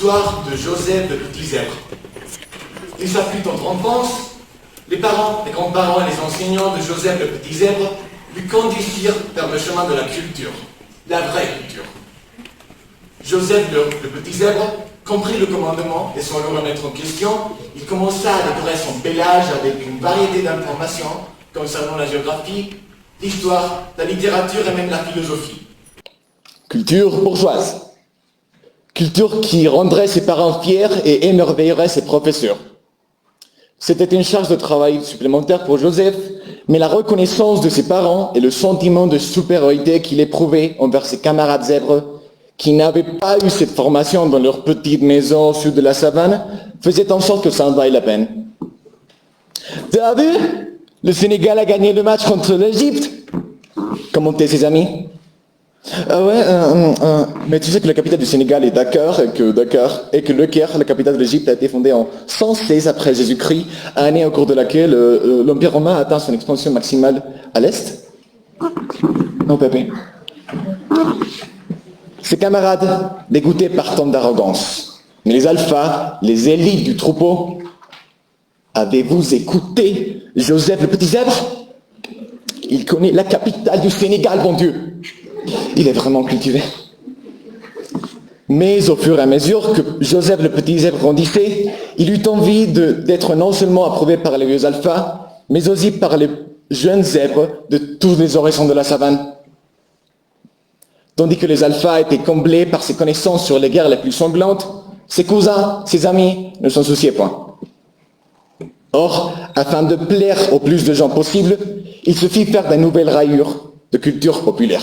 L'histoire de Joseph le Petit Zèbre. Dès sa plus tendre enfance, les parents, les grands-parents et les enseignants de Joseph le Petit Zèbre lui conduisirent vers le chemin de la culture, la vraie culture. Joseph le Petit Zèbre comprit le commandement et sans le remettre en question, il commença à décorer son pélage avec une variété d'informations concernant la géographie, l'histoire, la littérature et même la philosophie. Culture bourgeoise. Culture qui rendrait ses parents fiers et émerveillerait ses professeurs. C'était une charge de travail supplémentaire pour Joseph, mais la reconnaissance de ses parents et le sentiment de supériorité qu'il éprouvait envers ses camarades zèbres, qui n'avaient pas eu cette formation dans leur petite maison au sud de la savane, faisaient en sorte que ça en vaille la peine. T'as vu? Le Sénégal a gagné le match contre l'Égypte. Commentaient ses amis. Ah ouais, mais tu sais que la capitale du Sénégal est Dakar, et que Le Caire, la capitale de l'Égypte, a été fondée en 116 après Jésus-Christ, année au cours de laquelle l'Empire romain a atteint son expansion maximale à l'Est. Non, Pépé. Ses camarades, dégoûtés par tant d'arrogance. Mais les alphas, les élites du troupeau, avez-vous écouté Joseph le Petit Zèbre? Il connaît la capitale du Sénégal, bon Dieu. Il est vraiment cultivé. Mais au fur et à mesure que Joseph le Petit Zèbre grandissait, il eut envie d'être non seulement approuvé par les vieux alphas, mais aussi par les jeunes zèbres de tous les horizons de la savane. Tandis que les alphas étaient comblés par ses connaissances sur les guerres les plus sanglantes, ses cousins, ses amis ne s'en souciaient point. Or, afin de plaire au plus de gens possible, il se fit faire des nouvelles rayures de culture populaire.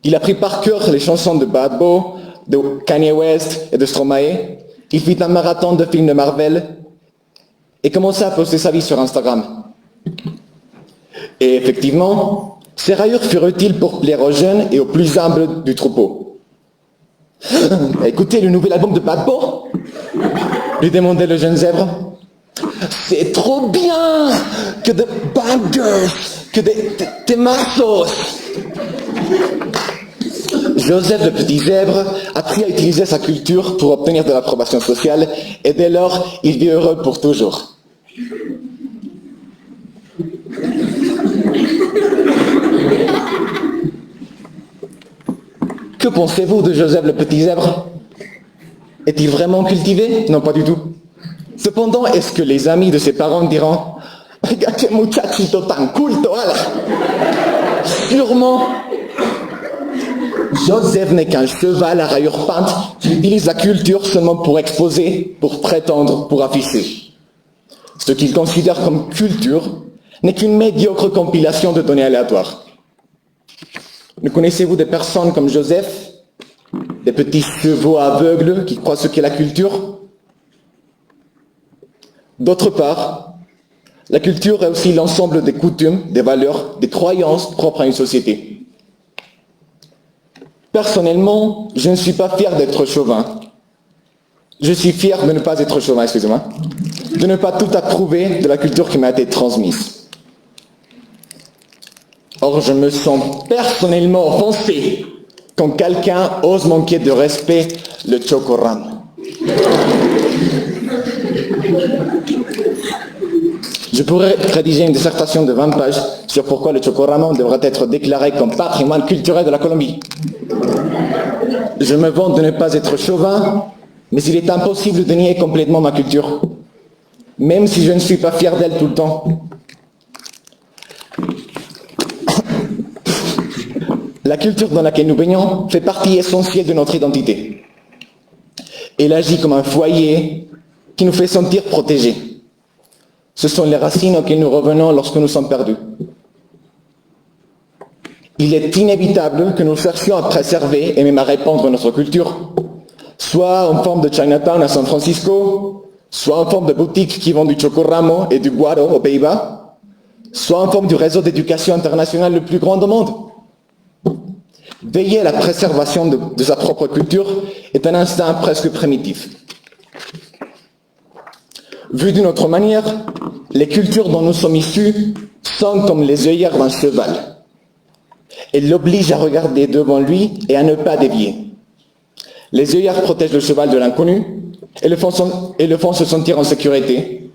Il apprit par cœur les chansons de Bad Bunny, de Kanye West et de Stromae. Il fit un marathon de films de Marvel et commença à poster sa vie sur Instagram. Et effectivement, ces rayures furent utiles pour plaire aux jeunes et aux plus humbles du troupeau. « Écoutez le nouvel album de Bad Bunny ?» lui demandait le jeune zèbre. « C'est trop bien, que de bangers, que des morceaux. » Joseph le Petit Zèbre apprit à utiliser sa culture pour obtenir de l'approbation sociale et dès lors, il vit heureux pour toujours. Que pensez-vous de Joseph le Petit Zèbre? Est-il vraiment cultivé? Non, pas du tout. Cependant, est-ce que les amis de ses parents diront « Regarde ce muchachito tan culto, ala !» Sûrement. Joseph n'est qu'un cheval à rayures peintes qui utilise la culture seulement pour exposer, pour prétendre, pour afficher. Ce qu'il considère comme culture n'est qu'une médiocre compilation de données aléatoires. Ne connaissez-vous des personnes comme Joseph, des petits chevaux aveugles qui croient ce qu'est la culture? D'autre part, la culture est aussi l'ensemble des coutumes, des valeurs, des croyances propres à une société. Personnellement, je ne suis pas fier d'être chauvin. Je suis fier de ne pas être chauvin, excusez-moi. De ne pas tout approuver de la culture qui m'a été transmise. Or, je me sens personnellement offensé quand quelqu'un ose manquer de respect le chocoramo. Je pourrais rédiger une dissertation de 20 pages sur pourquoi le chocoramo devrait être déclaré comme patrimoine culturel de la Colombie. Je me vante de ne pas être chauvin, mais il est impossible de nier complètement ma culture, même si je ne suis pas fier d'elle tout le temps. La culture dans laquelle nous baignons fait partie essentielle de notre identité. Elle agit comme un foyer qui nous fait sentir protégés. Ce sont les racines auxquelles nous revenons lorsque nous sommes perdus. Il est inévitable que nous cherchions à préserver et même à répandre notre culture, soit en forme de Chinatown à San Francisco, soit en forme de boutiques qui vendent du chocoramo et du guaro aux Pays-Bas, soit en forme du réseau d'éducation internationale le plus grand au monde. Veiller à la préservation de sa propre culture est un instinct presque primitif. Vu d'une autre manière, les cultures dont nous sommes issus sont comme les œillères d'un cheval. Elles l'obligent à regarder devant lui et à ne pas dévier. Les œillères protègent le cheval de l'inconnu et le font se sentir en sécurité,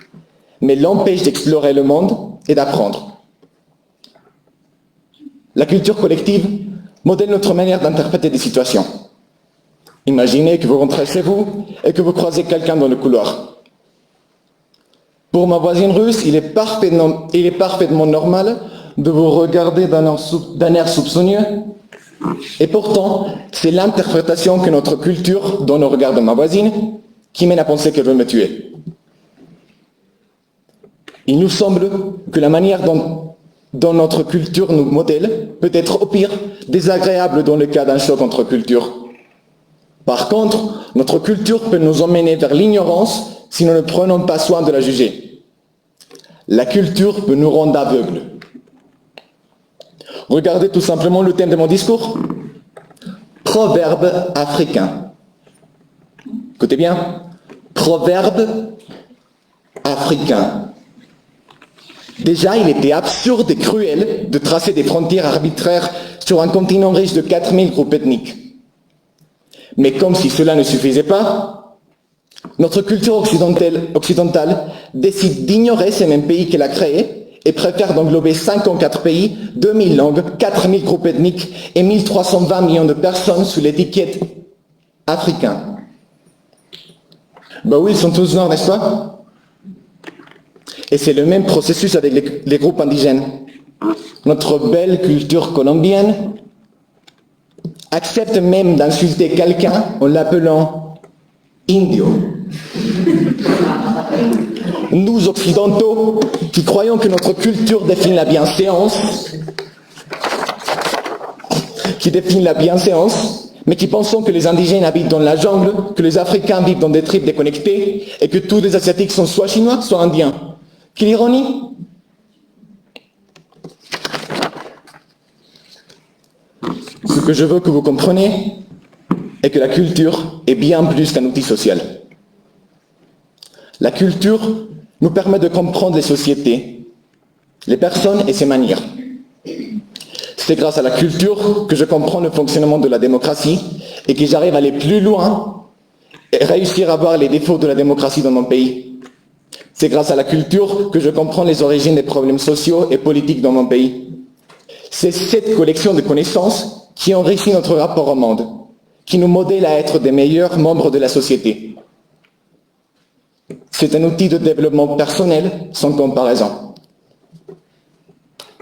mais l'empêchent d'explorer le monde et d'apprendre. La culture collective modèle notre manière d'interpréter des situations. Imaginez que vous rentrez chez vous et que vous croisez quelqu'un dans le couloir. Pour ma voisine russe, il est parfaitement normal de vous regarder d'un air soupçonneux. Et pourtant, c'est l'interprétation que notre culture donne au regard de ma voisine qui mène à penser qu'elle veut me tuer. Il nous semble que la manière dont notre culture nous modèle peut être au pire désagréable dans le cas d'un choc entre cultures. Par contre, notre culture peut nous emmener vers l'ignorance si nous ne prenons pas soin de la juger. La culture peut nous rendre aveugles. Regardez tout simplement le thème de mon discours. Proverbe africain. Écoutez bien. Proverbe africain. Déjà, il était absurde et cruel de tracer des frontières arbitraires sur un continent riche de 4000 groupes ethniques. Mais comme si cela ne suffisait pas, notre culture occidentale décide d'ignorer ces mêmes pays qu'elle a créés et préfère d'englober 54 pays, 2000 langues, 4000 groupes ethniques et 1320 millions de personnes sous l'étiquette africain. Ben oui, ils sont tous noirs, n'est-ce pas? Et c'est le même processus avec les groupes indigènes. Notre belle culture colombienne accepte même d'insulter quelqu'un en l'appelant indio. Nous, occidentaux, qui croyons que notre culture définit la bienséance, mais qui pensons que les indigènes habitent dans la jungle, que les Africains vivent dans des tribus déconnectées, et que tous les Asiatiques sont soit chinois, soit indiens. Quelle ironie! Ce que je veux que vous compreniez est que la culture est bien plus qu'un outil social. La culture nous permet de comprendre les sociétés, les personnes et ses manières. C'est grâce à la culture que je comprends le fonctionnement de la démocratie et que j'arrive à aller plus loin et réussir à voir les défauts de la démocratie dans mon pays. C'est grâce à la culture que je comprends les origines des problèmes sociaux et politiques dans mon pays. C'est cette collection de connaissances qui enrichit notre rapport au monde, qui nous modèle à être des meilleurs membres de la société. C'est un outil de développement personnel sans comparaison.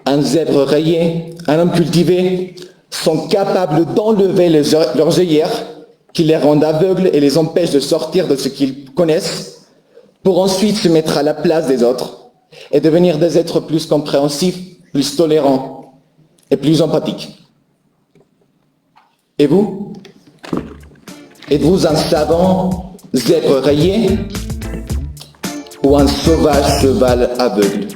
Un zèbre rayé, un homme cultivé sont capables d'enlever leurs œillères qui les rendent aveugles et les empêchent de sortir de ce qu'ils connaissent pour ensuite se mettre à la place des autres et devenir des êtres plus compréhensifs, plus tolérants et plus empathiques. Et vous? Êtes-vous un savant zèbre rayé ou un sauvage cheval aveugle?